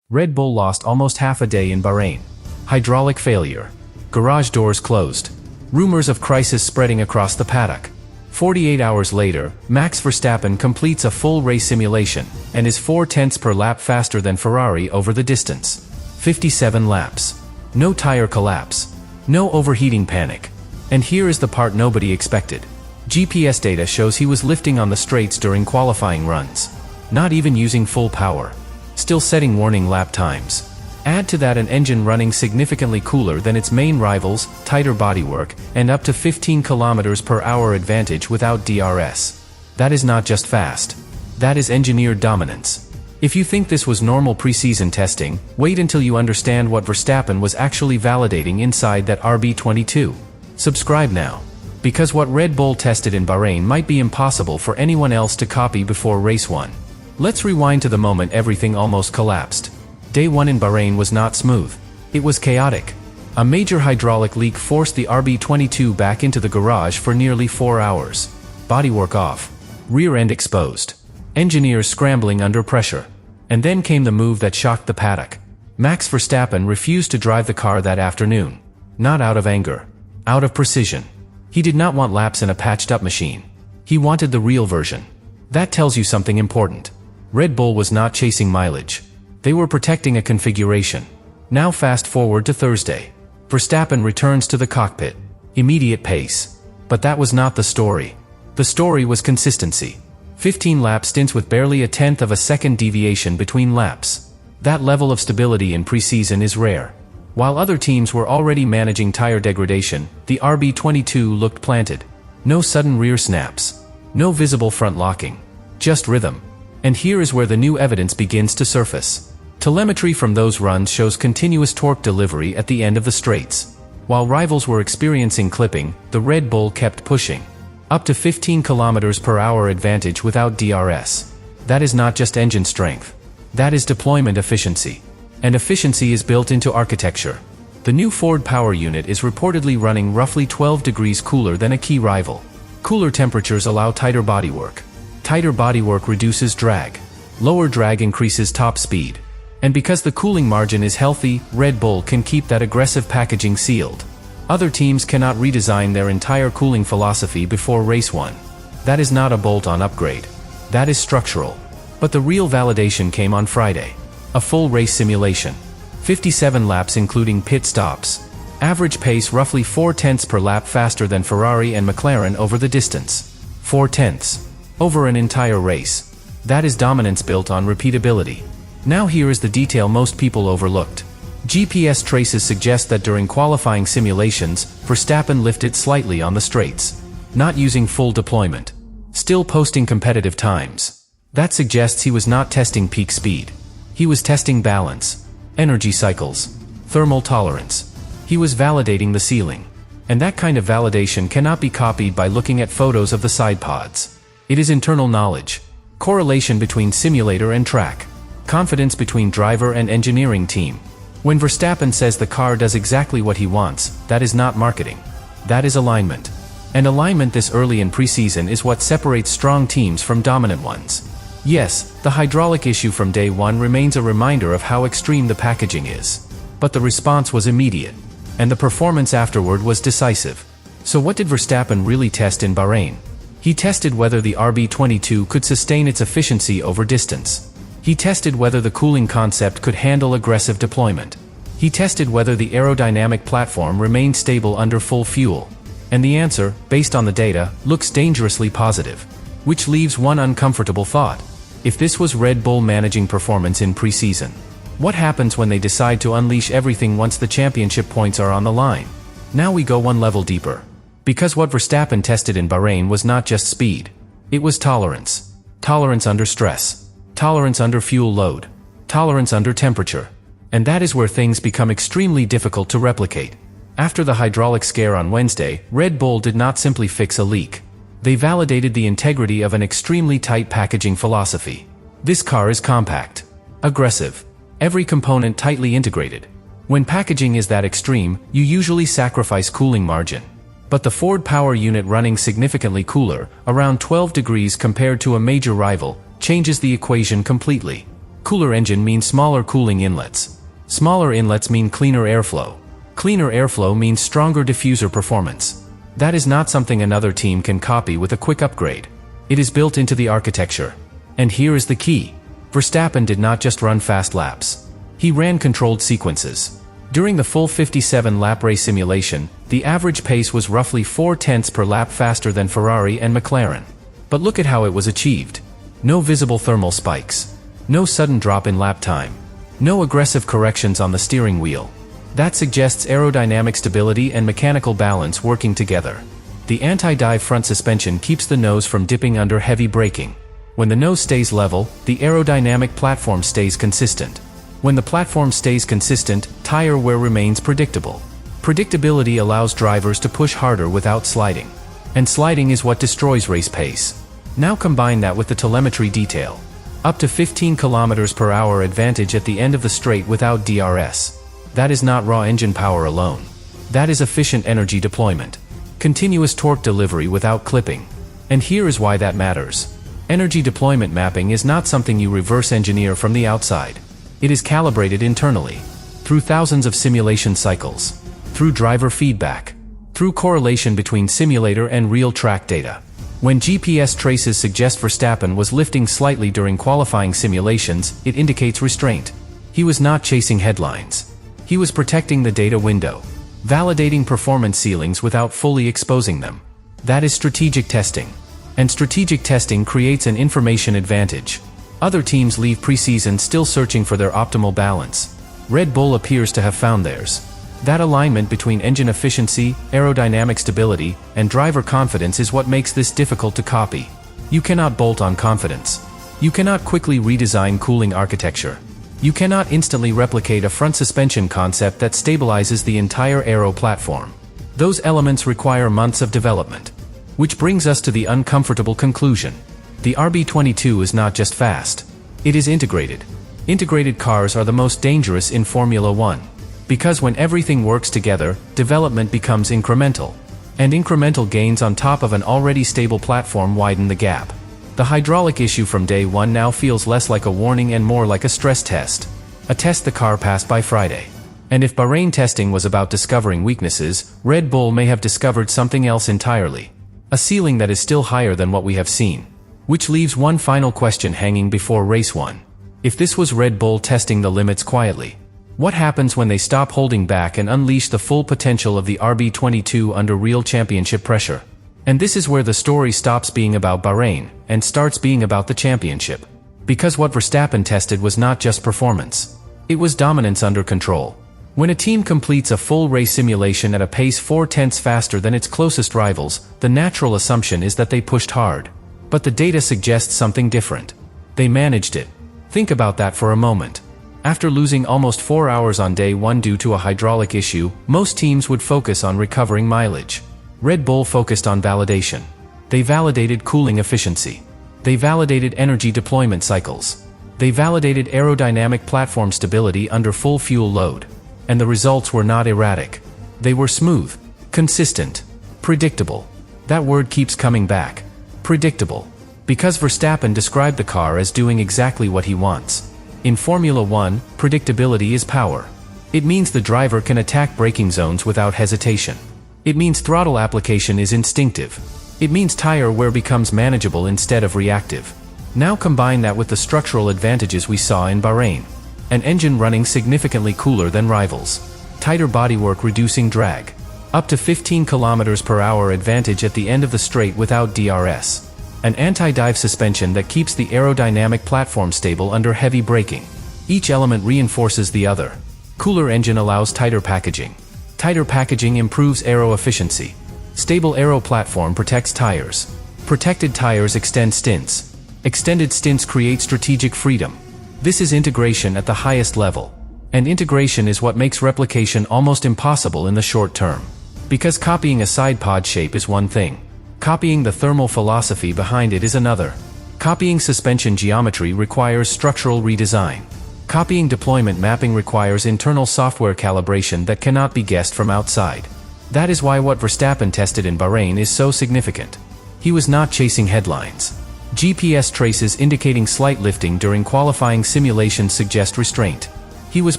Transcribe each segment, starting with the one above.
Red Bull lost almost half a day in Bahrain. Hydraulic failure. Garage doors closed. Rumors of crisis spreading across the paddock. 48 hours later, Max Verstappen completes a full race simulation, and is 0.4 per lap faster than Ferrari over the distance. 57 laps. No tire collapse. No overheating panic. And here is the part nobody expected. GPS data shows he was lifting on the straights during qualifying runs. Not even using full power. Still setting warning lap times. Add to that an engine running significantly cooler than its main rivals, tighter bodywork, and up to 15 km/h advantage without DRS. That is not just fast. That is engineered dominance. If you think this was normal preseason testing, wait until you understand what Verstappen was actually validating inside that RB22. Subscribe now. Because what Red Bull tested in Bahrain might be impossible for anyone else to copy before race 1. Let's rewind to the moment everything almost collapsed. Day 1 in Bahrain was not smooth. It was chaotic. A major hydraulic leak forced the RB22 back into the garage for nearly 4 hours. Bodywork off. Rear end exposed. Engineers scrambling under pressure. And then came the move that shocked the paddock. Max Verstappen refused to drive the car that afternoon. Not out of anger. Out of precision. He did not want laps in a patched-up machine. He wanted the real version. That tells you something important. Red Bull was not chasing mileage. They were protecting a configuration. Now fast forward to Thursday. Verstappen returns to the cockpit. Immediate pace. But that was not the story. The story was consistency. 15-lap stints with barely a tenth of a second deviation between laps. That level of stability in preseason is rare. While other teams were already managing tire degradation, the RB22 looked planted. No sudden rear snaps. No visible front locking. Just rhythm. And here is where the new evidence begins to surface. Telemetry from those runs shows continuous torque delivery at the end of the straights. While rivals were experiencing clipping, the Red Bull kept pushing. Up to 15 km/h advantage without DRS. That is not just engine strength. That is deployment efficiency. And efficiency is built into architecture. The new Ford power unit is reportedly running roughly 12 degrees cooler than a key rival. Cooler temperatures allow tighter bodywork. Tighter bodywork reduces drag. Lower drag increases top speed. And because the cooling margin is healthy, Red Bull can keep that aggressive packaging sealed. Other teams cannot redesign their entire cooling philosophy before race 1. That is not a bolt-on upgrade. That is structural. But the real validation came on Friday. A full race simulation. 57 laps including pit stops. Average pace roughly 0.4 per lap faster than Ferrari and McLaren over the distance. 0.4. Over an entire race. That is dominance built on repeatability. Now here is the detail most people overlooked. GPS traces suggest that during qualifying simulations, Verstappen lifted slightly on the straights. Not using full deployment. Still posting competitive times. That suggests he was not testing peak speed. He was testing balance. Energy cycles. Thermal tolerance. He was validating the ceiling. And that kind of validation cannot be copied by looking at photos of the side pods. It is internal knowledge. Correlation between simulator and track. Confidence between driver and engineering team. When Verstappen says the car does exactly what he wants, that is not marketing. That is alignment. And alignment this early in preseason is what separates strong teams from dominant ones. Yes, the hydraulic issue from day 1 remains a reminder of how extreme the packaging is. But the response was immediate. And the performance afterward was decisive. So what did Verstappen really test in Bahrain? He tested whether the RB22 could sustain its efficiency over distance. He tested whether the cooling concept could handle aggressive deployment. He tested whether the aerodynamic platform remained stable under full fuel. And the answer, based on the data, looks dangerously positive. Which leaves one uncomfortable thought. If this was Red Bull managing performance in preseason, what happens when they decide to unleash everything once the championship points are on the line? Now we go one level deeper. Because what Verstappen tested in Bahrain was not just speed. It was tolerance. Tolerance under stress. Tolerance under fuel load. Tolerance under temperature. And that is where things become extremely difficult to replicate. After the hydraulic scare on Wednesday, Red Bull did not simply fix a leak. They validated the integrity of an extremely tight packaging philosophy. This car is compact. Aggressive. Every component tightly integrated. When packaging is that extreme, you usually sacrifice cooling margin. But the Ford power unit running significantly cooler, around 12 degrees compared to a major rival, changes the equation completely. Cooler engine means smaller cooling inlets. Smaller inlets mean cleaner airflow. Cleaner airflow means stronger diffuser performance. That is not something another team can copy with a quick upgrade. It is built into the architecture. And here is the key. Verstappen did not just run fast laps. He ran controlled sequences. During the full 57-lap race simulation, the average pace was roughly 0.4 per lap faster than Ferrari and McLaren. But look at how it was achieved. No visible thermal spikes. No sudden drop in lap time. No aggressive corrections on the steering wheel. That suggests aerodynamic stability and mechanical balance working together. The anti-dive front suspension keeps the nose from dipping under heavy braking. When the nose stays level, the aerodynamic platform stays consistent. When the platform stays consistent, tire wear remains predictable. Predictability allows drivers to push harder without sliding. And sliding is what destroys race pace. Now combine that with the telemetry detail. Up to 15 km/h advantage at the end of the straight without DRS. That is not raw engine power alone. That is efficient energy deployment. Continuous torque delivery without clipping. And here is why that matters. Energy deployment mapping is not something you reverse engineer from the outside. It is calibrated internally, through thousands of simulation cycles, through driver feedback, through correlation between simulator and real track data. When GPS traces suggest Verstappen was lifting slightly during qualifying simulations, it indicates restraint. He was not chasing headlines. He was protecting the data window, validating performance ceilings without fully exposing them. That is strategic testing. And strategic testing creates an information advantage. Other teams leave preseason still searching for their optimal balance. Red Bull appears to have found theirs. That alignment between engine efficiency, aerodynamic stability, and driver confidence is what makes this difficult to copy. You cannot bolt on confidence. You cannot quickly redesign cooling architecture. You cannot instantly replicate a front suspension concept that stabilizes the entire aero platform. Those elements require months of development. Which brings us to the uncomfortable conclusion. The RB22 is not just fast. It is integrated. Integrated cars are the most dangerous in Formula One. Because when everything works together, development becomes incremental. And incremental gains on top of an already stable platform widen the gap. The hydraulic issue from day one now feels less like a warning and more like a stress test. A test the car passed by Friday. And if Bahrain testing was about discovering weaknesses, Red Bull may have discovered something else entirely. A ceiling that is still higher than what we have seen. Which leaves one final question hanging before race 1. If this was Red Bull testing the limits quietly, what happens when they stop holding back and unleash the full potential of the RB22 under real championship pressure? And this is where the story stops being about Bahrain and starts being about the championship. Because what Verstappen tested was not just performance. It was dominance under control. When a team completes a full race simulation at a pace 0.4 faster than its closest rivals, the natural assumption is that they pushed hard. But the data suggests something different. They managed it. Think about that for a moment. After losing almost 4 hours on day 1 due to a hydraulic issue, most teams would focus on recovering mileage. Red Bull focused on validation. They validated cooling efficiency. They validated energy deployment cycles. They validated aerodynamic platform stability under full fuel load. And the results were not erratic. They were smooth, consistent, predictable. That word keeps coming back. Predictable. Because Verstappen described the car as doing exactly what he wants. In Formula One, predictability is power. It means the driver can attack braking zones without hesitation. It means throttle application is instinctive. It means tire wear becomes manageable instead of reactive. Now combine that with the structural advantages we saw in Bahrain. An engine running significantly cooler than rivals. Tighter bodywork reducing drag. Up to 15 km/h advantage at the end of the straight without DRS. An anti-dive suspension that keeps the aerodynamic platform stable under heavy braking. Each element reinforces the other. Cooler engine allows tighter packaging. Tighter packaging improves aero efficiency. Stable aero platform protects tires. Protected tires extend stints. Extended stints create strategic freedom. This is integration at the highest level. And integration is what makes replication almost impossible in the short term. Because copying a side pod shape is one thing. Copying the thermal philosophy behind it is another. Copying suspension geometry requires structural redesign. Copying deployment mapping requires internal software calibration that cannot be guessed from outside. That is why what Verstappen tested in Bahrain is so significant. He was not chasing headlines. GPS traces indicating slight lifting during qualifying simulations suggest restraint. He was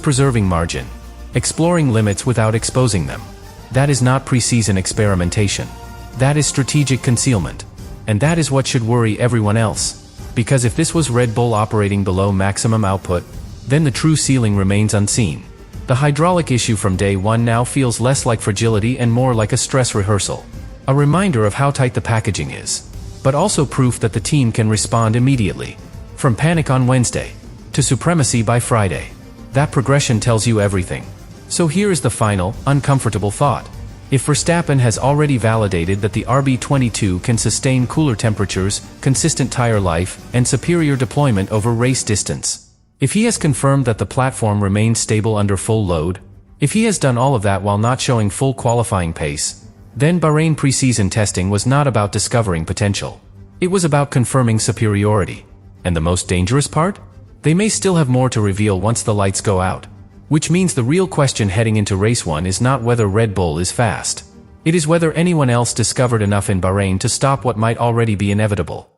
preserving margin, exploring limits without exposing them. That is not preseason experimentation. That is strategic concealment. And that is what should worry everyone else. Because if this was Red Bull operating below maximum output, then the true ceiling remains unseen. The hydraulic issue from day one now feels less like fragility and more like a stress rehearsal. A reminder of how tight the packaging is. But also proof that the team can respond immediately. From panic on Wednesday to supremacy by Friday. That progression tells you everything. So here is the final, uncomfortable thought. If Verstappen has already validated that the RB22 can sustain cooler temperatures, consistent tire life, and superior deployment over race distance, if he has confirmed that the platform remains stable under full load, if he has done all of that while not showing full qualifying pace, then Bahrain preseason testing was not about discovering potential. It was about confirming superiority. And the most dangerous part? They may still have more to reveal once the lights go out. Which means the real question heading into race 1 is not whether Red Bull is fast. It is whether anyone else discovered enough in Bahrain to stop what might already be inevitable.